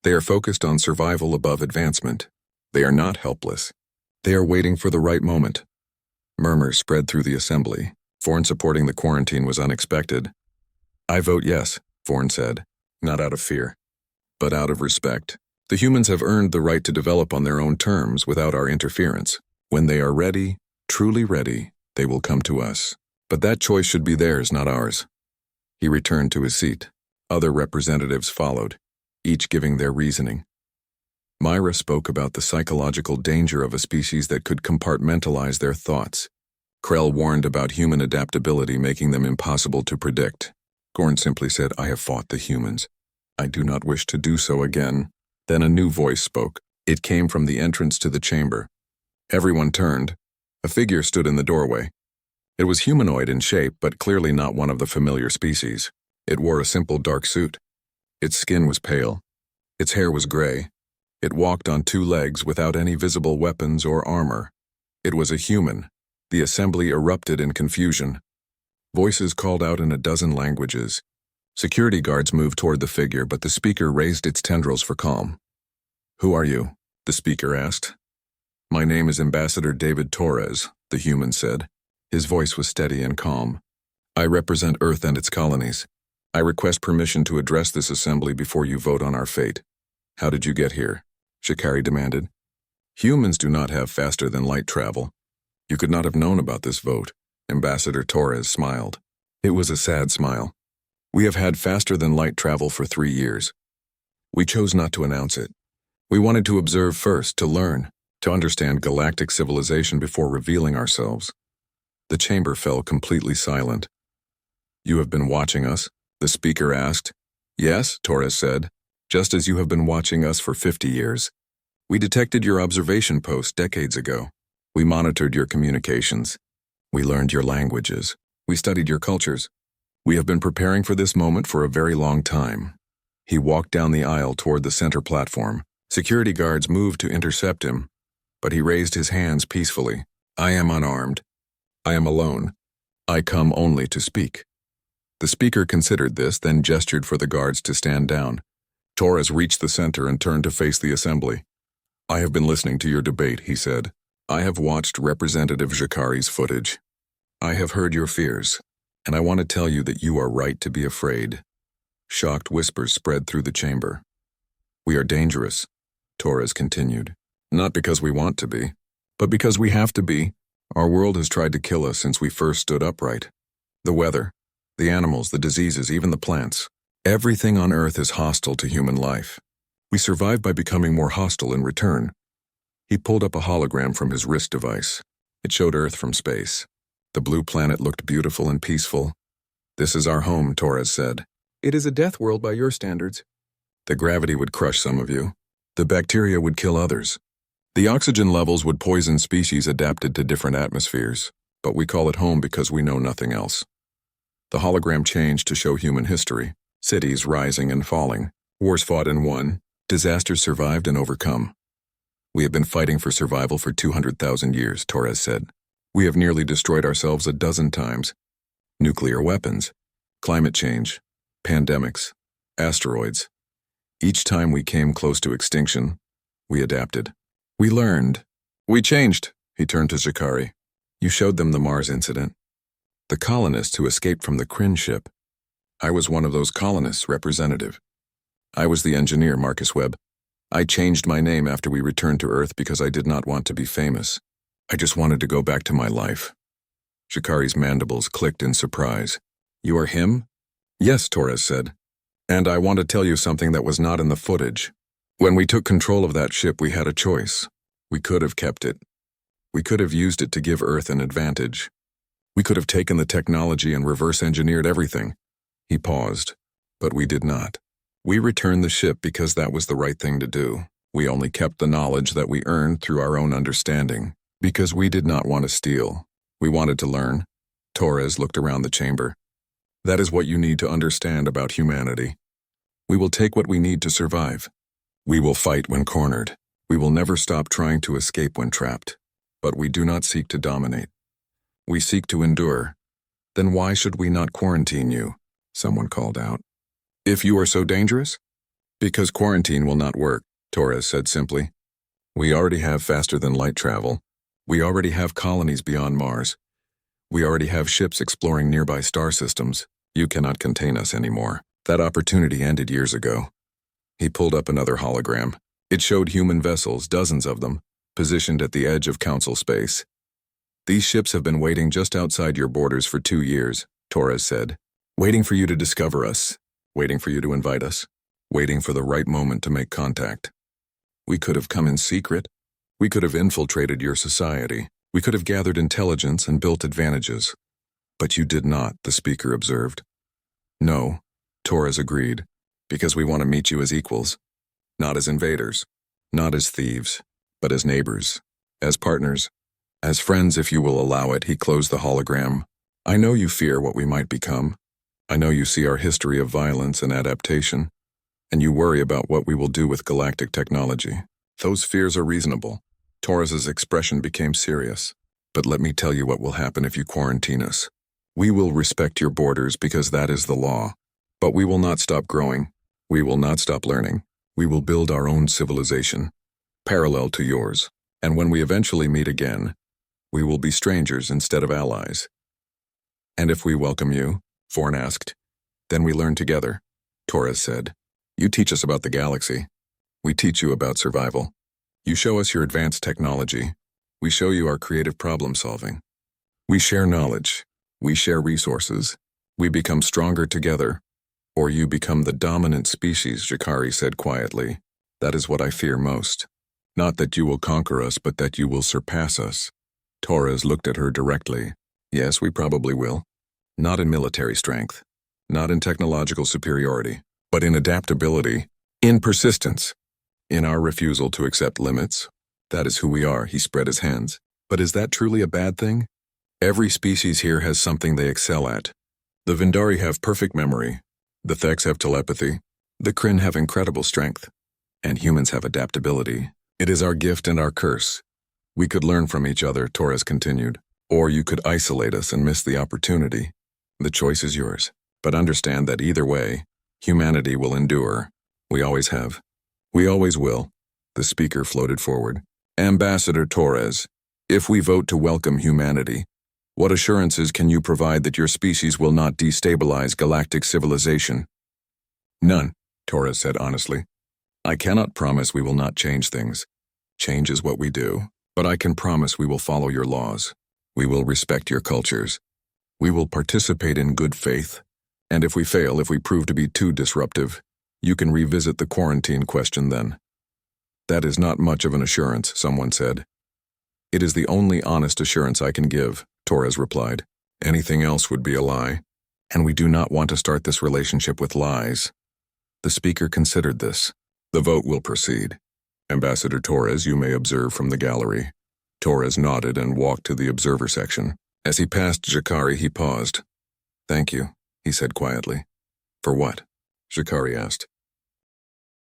They are focused on survival above advancement. They are not helpless. They are waiting for the right moment. Murmurs spread through the assembly. Vorn supporting the quarantine was unexpected. I vote yes, Vorn said, not out of fear, but out of respect. The humans have earned the right to develop on their own terms without our interference. When they are ready, truly ready, they will come to us. But that choice should be theirs, not ours. He returned to his seat. Other representatives followed, each giving their reasoning. Myra spoke about the psychological danger of a species that could compartmentalize their thoughts. Krell warned about human adaptability making them impossible to predict. Gorn simply said, I have fought the humans. I do not wish to do so again. Then a new voice spoke. It came from the entrance to the chamber. Everyone turned. A figure stood in the doorway. It was humanoid in shape, but clearly not one of the familiar species. It wore a simple dark suit. Its skin was pale. Its hair was gray. It walked on 2 legs without any visible weapons or armor. It was a human. The assembly erupted in confusion. Voices called out in a dozen languages. Security guards moved toward the figure, but the speaker raised its tendrils for calm. Who are you? The speaker asked. My name is Ambassador David Torres, the human said. His voice was steady and calm. I represent Earth and its colonies. I request permission to address this assembly before you vote on our fate. How did you get here? Jakari demanded. Humans do not have faster-than-light travel. You could not have known about this vote. Ambassador Torres smiled. It was a sad smile. We have had faster-than-light travel for 3 years. We chose not to announce it. We wanted to observe first, to learn, to understand galactic civilization before revealing ourselves. The chamber fell completely silent. You have been watching us? The speaker asked. Yes, Torres said, just as you have been watching us for 50 years. We detected your observation post decades ago. We monitored your communications. We learned your languages. We studied your cultures. We have been preparing for this moment for a very long time. He walked down the aisle toward the center platform. Security guards moved to intercept him, but he raised his hands peacefully. I am unarmed. I am alone. I come only to speak. The speaker considered this, then gestured for the guards to stand down. Torres reached the center and turned to face the assembly. I have been listening to your debate, he said. I have watched Representative Jakari's footage. I have heard your fears, and I want to tell you that you are right to be afraid. Shocked whispers spread through the chamber. We are dangerous, Torres continued. Not because we want to be, but because we have to be. Our world has tried to kill us since we first stood upright. The weather, the animals, the diseases, even the plants. Everything on Earth is hostile to human life. We survive by becoming more hostile in return. He pulled up a hologram from his wrist device. It showed Earth from space. The blue planet looked beautiful and peaceful. This is our home, Torres said. It is a death world by your standards. The gravity would crush some of you. The bacteria would kill others. The oxygen levels would poison species adapted to different atmospheres, but we call it home because we know nothing else. The hologram changed to show human history, cities rising and falling, wars fought and won, disasters survived and overcome. We have been fighting for survival for 200,000 years, Torres said. We have nearly destroyed ourselves a dozen times. Nuclear weapons, climate change, pandemics, asteroids. Each time we came close to extinction, we adapted. We learned. We changed, he turned to Zakari. You showed them the Mars incident. The colonists who escaped from the Kryn ship. I was one of those colonists, representative. I was the engineer, Marcus Webb. I changed my name after we returned to Earth because I did not want to be famous. I just wanted to go back to my life. Zakari's mandibles clicked in surprise. You are him? Yes, Torres said. And I want to tell you something that was not in the footage. When we took control of that ship, we had a choice. We could have kept it. We could have used it to give Earth an advantage. We could have taken the technology and reverse-engineered everything. He paused, but we did not. We returned the ship because that was the right thing to do. We only kept the knowledge that we earned through our own understanding, because we did not want to steal. We wanted to learn. Torres looked around the chamber. That is what you need to understand about humanity. We will take what we need to survive. We will fight when cornered. We will never stop trying to escape when trapped. But we do not seek to dominate. We seek to endure. Then why should we not quarantine you? Someone called out. If you are so dangerous? Because quarantine will not work, Torres said simply. We already have faster-than-light travel. We already have colonies beyond Mars. We already have ships exploring nearby star systems. You cannot contain us anymore. That opportunity ended years ago. He pulled up another hologram. It showed human vessels, dozens of them, positioned at the edge of Council space. These ships have been waiting just outside your borders for 2 years, Torres said. Waiting for you to discover us. Waiting for you to invite us. Waiting for the right moment to make contact. We could have come in secret. We could have infiltrated your society. We could have gathered intelligence and built advantages. But you did not, the speaker observed. No, Torres agreed, because we want to meet you as equals. Not as invaders. Not as thieves. But as neighbors. As partners. As friends, if you will allow it, he closed the hologram. I know you fear what we might become. I know you see our history of violence and adaptation, and you worry about what we will do with galactic technology. Those fears are reasonable. Torres's expression became serious. But let me tell you what will happen if you quarantine us. We will respect your borders because that is the law. But we will not stop growing. We will not stop learning. We will build our own civilization, parallel to yours. And when we eventually meet again, we will be strangers instead of allies. And if we welcome you, Forn asked, then we learn together, Torres said. You teach us about the galaxy. We teach you about survival. You show us your advanced technology. We show you our creative problem solving. We share knowledge. We share resources. We become stronger together. Or you become the dominant species, Zakari said quietly. That is what I fear most. Not that you will conquer us, but that you will surpass us. Torres looked at her directly. Yes, we probably will. Not in military strength. Not in technological superiority. But in adaptability. In persistence. In our refusal to accept limits. That is who we are, he spread his hands. But is that truly a bad thing? Every species here has something they excel at. The Vindari have perfect memory. The Theks have telepathy. The Kryn have incredible strength. And humans have adaptability. It is our gift and our curse. We could learn from each other, Torres continued. Or you could isolate us and miss the opportunity. The choice is yours. But understand that either way, humanity will endure. We always have. We always will. The speaker floated forward. Ambassador Torres, if we vote to welcome humanity, what assurances can you provide that your species will not destabilize galactic civilization? None, Torres said honestly. I cannot promise we will not change things. Change is what we do. But I can promise we will follow your laws. We will respect your cultures. We will participate in good faith. And if we fail, if we prove to be too disruptive, you can revisit the quarantine question then. That is not much of an assurance, someone said. It is the only honest assurance I can give, Torres replied. Anything else would be a lie. And we do not want to start this relationship with lies. The speaker considered this. The vote will proceed. Ambassador Torres, you may observe from the gallery. Torres nodded and walked to the observer section. As he passed Jakari, he paused. Thank you, he said quietly. For what? Jakari asked.